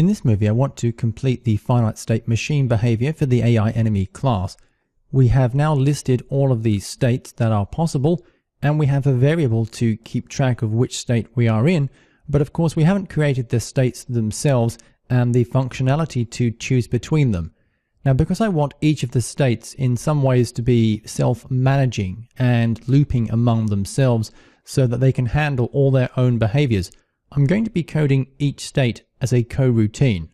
In this movie, I want to complete the finite state machine behavior for the AI enemy class. We have now listed all of these states that are possible, and we have a variable to keep track of which state we are in, but of course we haven't created the states themselves and the functionality to choose between them. Now, because I want each of the states in some ways to be self-managing and looping among themselves so that they can handle all their own behaviors, I'm going to be coding each state as a coroutine.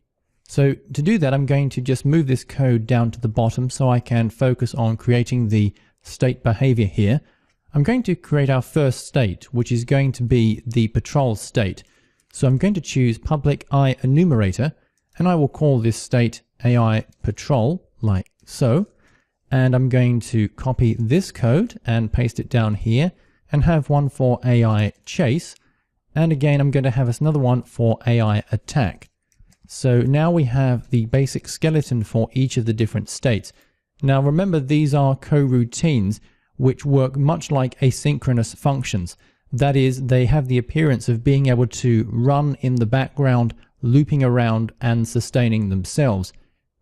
So to do that, I'm going to just move this code down to the bottom so I can focus on creating the state behavior here. I'm going to create our first state, which is going to be the patrol state. So I'm going to choose public IEnumerator, and I will call this state AI patrol, like so. And I'm going to copy this code and paste it down here and have one for AI chase. And again, I'm going to have another one for AI attack. So now we have the basic skeleton for each of the different states. Now remember, these are coroutines which work much like asynchronous functions. That is, they have the appearance of being able to run in the background, looping around and sustaining themselves.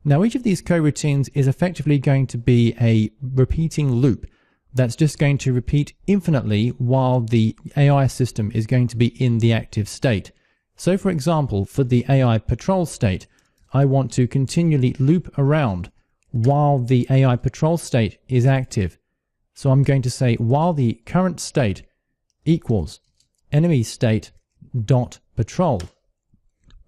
Now each of these coroutines is effectively going to be a repeating loop that's just going to repeat infinitely while the AI system is going to be in the active state. So for example, for the AI patrol state, I want to continually loop around while the AI patrol state is active. So I'm going to say while the current state equals enemy state dot patrol.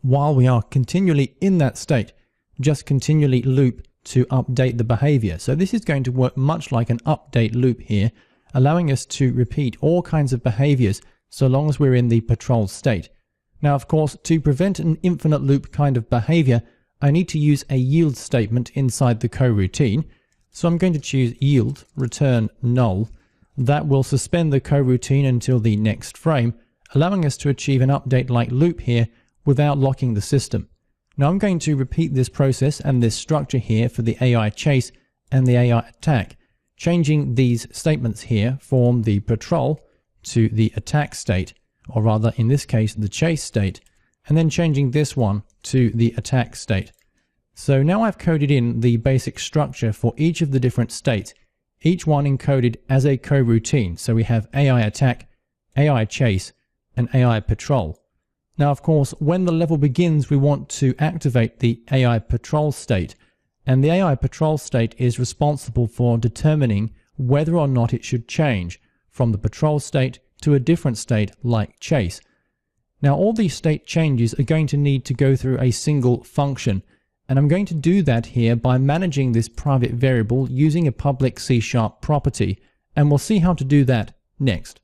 While we are continually in that state, just continually loop to update the behavior. So this is going to work much like an update loop here, allowing us to repeat all kinds of behaviors so long as we're in the patrol state. Now, of course, to prevent an infinite loop kind of behavior, I need to use a yield statement inside the coroutine. So I'm going to choose yield return null. That will suspend the coroutine until the next frame, allowing us to achieve an update like loop here without locking the system. Now I'm going to repeat this process and this structure here for the AI chase and the AI attack. Changing these statements here from the patrol to the attack state, or rather in this case the chase state, and then changing this one to the attack state. So now I've coded in the basic structure for each of the different states, each one encoded as a coroutine. So we have AI attack, AI chase, and AI patrol. Now, of course, when the level begins, we want to activate the AI patrol state, and the AI patrol state is responsible for determining whether or not it should change from the patrol state to a different state like chase. Now, all these state changes are going to need to go through a single function, and I'm going to do that here by managing this private variable using a public C# property, and we'll see how to do that next.